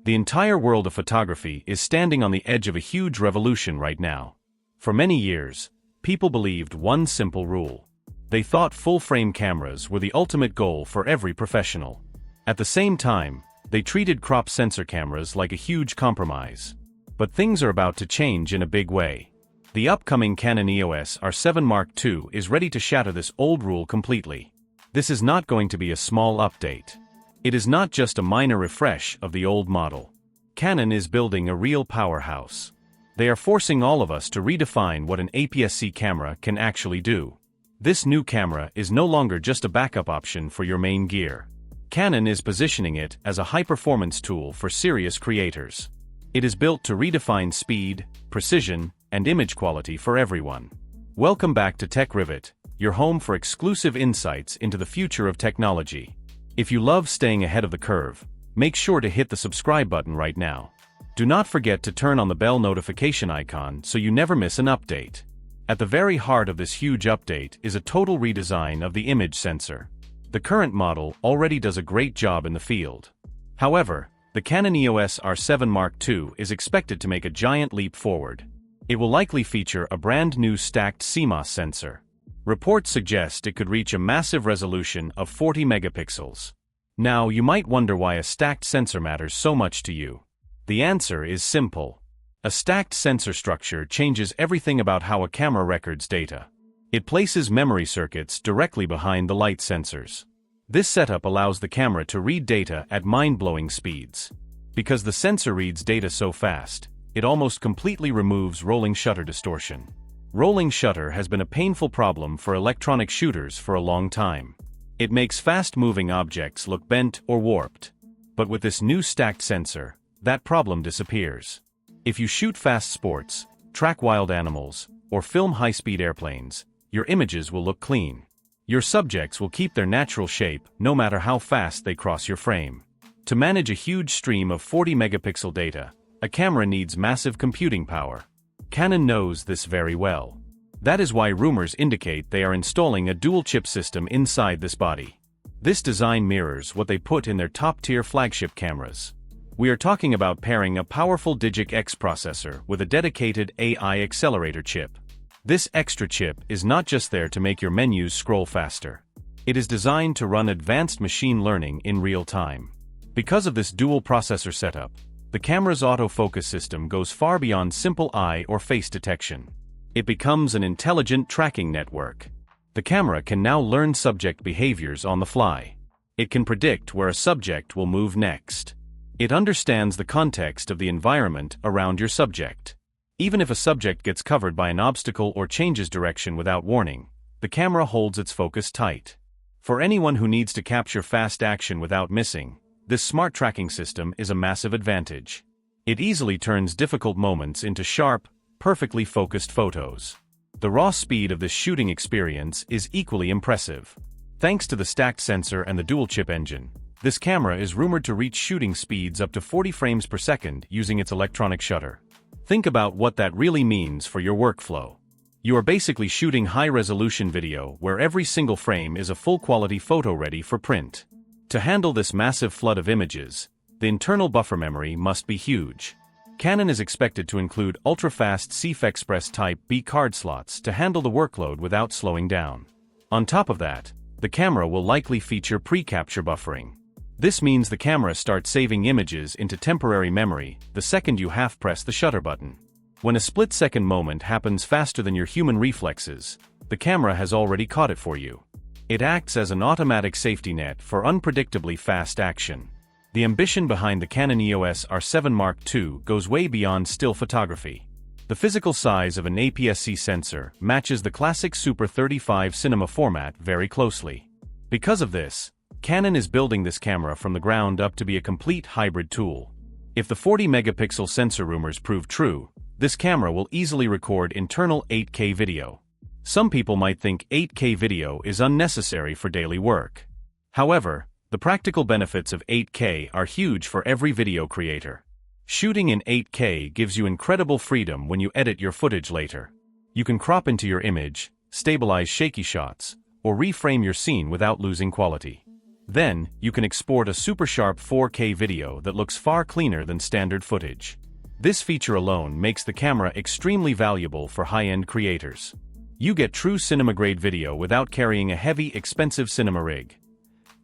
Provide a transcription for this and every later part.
The entire world of photography is standing on the edge of a huge revolution right now. For many years, people believed one simple rule. They thought full-frame cameras were the ultimate goal for every professional. At the same time, they treated crop sensor cameras like a huge compromise. But things are about to change in a big way. The upcoming Canon EOS R7 Mark II is ready to shatter this old rule completely. This is not going to be a small update. It is not just a minor refresh of the old model. Canon is building a real powerhouse. They are forcing all of us to redefine what an APS-C camera can actually do. This new camera is no longer just a backup option for your main gear. Canon is positioning it as a high-performance tool for serious creators. It is built to redefine speed, precision, and image quality for everyone. Welcome back to Tech Rivet, your home for exclusive insights into the future of technology. If you love staying ahead of the curve, make sure to hit the subscribe button right now. Do not forget to turn on the bell notification icon so you never miss an update. At the very heart of this huge update is a total redesign of the image sensor. The current model already does a great job in the field. However, the Canon EOS R7 Mark II is expected to make a giant leap forward. It will likely feature a brand new stacked CMOS sensor. Reports suggest it could reach a massive resolution of 40 megapixels. Now, you might wonder why a stacked sensor matters so much to you. The answer is simple. A stacked sensor structure changes everything about how a camera records data. It places memory circuits directly behind the light sensors. This setup allows the camera to read data at mind-blowing speeds. Because the sensor reads data so fast, it almost completely removes rolling shutter distortion. Rolling shutter has been a painful problem for electronic shooters for a long time. It makes fast-moving objects look bent or warped. But with this new stacked sensor, that problem disappears. If you shoot fast sports, track wild animals, or film high-speed airplanes, your images will look clean. Your subjects will keep their natural shape no matter how fast they cross your frame. To manage a huge stream of 40 megapixel data, a camera needs massive computing power. Canon knows this very well. That is why rumors indicate they are installing a dual-chip system inside this body. This design mirrors what they put in their top-tier flagship cameras. We are talking about pairing a powerful Digic X processor with a dedicated AI accelerator chip. This extra chip is not just there to make your menus scroll faster. It is designed to run advanced machine learning in real time. Because of this dual processor setup, the camera's autofocus system goes far beyond simple eye or face detection. It becomes an intelligent tracking network. The camera can now learn subject behaviors on the fly. It can predict where a subject will move next. It understands the context of the environment around your subject. Even if a subject gets covered by an obstacle or changes direction without warning, the camera holds its focus tight. For anyone who needs to capture fast action without missing, this smart tracking system is a massive advantage. It easily turns difficult moments into sharp, perfectly focused photos. The raw speed of this shooting experience is equally impressive. Thanks to the stacked sensor and the dual-chip engine, this camera is rumored to reach shooting speeds up to 40 frames per second using its electronic shutter. Think about what that really means for your workflow. You are basically shooting high-resolution video where every single frame is a full-quality photo ready for print. To handle this massive flood of images, the internal buffer memory must be huge. Canon is expected to include ultra-fast CF Express Type B card slots to handle the workload without slowing down. On top of that, the camera will likely feature pre-capture buffering. This means the camera starts saving images into temporary memory the second you half-press the shutter button. When a split-second moment happens faster than your human reflexes, the camera has already caught it for you. It acts as an automatic safety net for unpredictably fast action. The ambition behind the Canon EOS R7 Mark II goes way beyond still photography. The physical size of an APS-C sensor matches the classic Super 35 cinema format very closely. Because of this, Canon is building this camera from the ground up to be a complete hybrid tool. If the 40-megapixel sensor rumors prove true, this camera will easily record internal 8K video. Some people might think 8K video is unnecessary for daily work. However, the practical benefits of 8K are huge for every video creator. Shooting in 8K gives you incredible freedom when you edit your footage later. You can crop into your image, stabilize shaky shots, or reframe your scene without losing quality. Then, you can export a super sharp 4K video that looks far cleaner than standard footage. This feature alone makes the camera extremely valuable for high-end creators. You get true cinema-grade video without carrying a heavy, expensive cinema rig.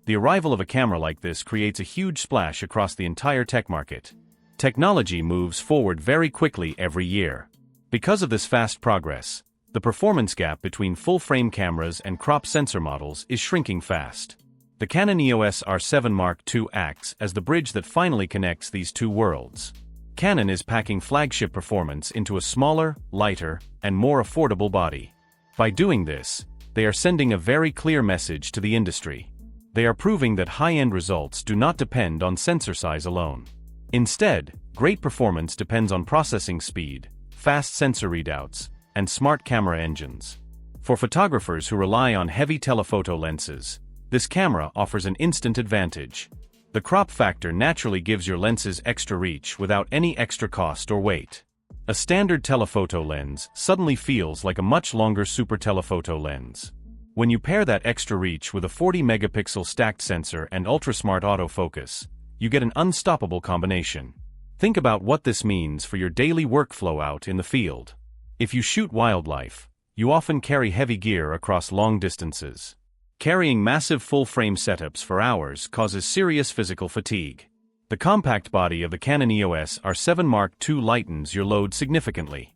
The arrival of a camera like this creates a huge splash across the entire tech market. Technology moves forward very quickly every year. Because of this fast progress, the performance gap between full-frame cameras and crop sensor models is shrinking fast. The Canon EOS R7 Mark II acts as the bridge that finally connects these two worlds. Canon is packing flagship performance into a smaller, lighter, and more affordable body. By doing this, they are sending a very clear message to the industry. They are proving that high-end results do not depend on sensor size alone. Instead, great performance depends on processing speed, fast sensor readouts, and smart camera engines. For photographers who rely on heavy telephoto lenses, this camera offers an instant advantage. The crop factor naturally gives your lenses extra reach without any extra cost or weight. A standard telephoto lens suddenly feels like a much longer super telephoto lens. When you pair that extra reach with a 40-megapixel stacked sensor and ultra-smart autofocus, you get an unstoppable combination. Think about what this means for your daily workflow out in the field. If you shoot wildlife, you often carry heavy gear across long distances. Carrying massive full-frame setups for hours causes serious physical fatigue. The compact body of the Canon EOS R7 Mark II lightens your load significantly.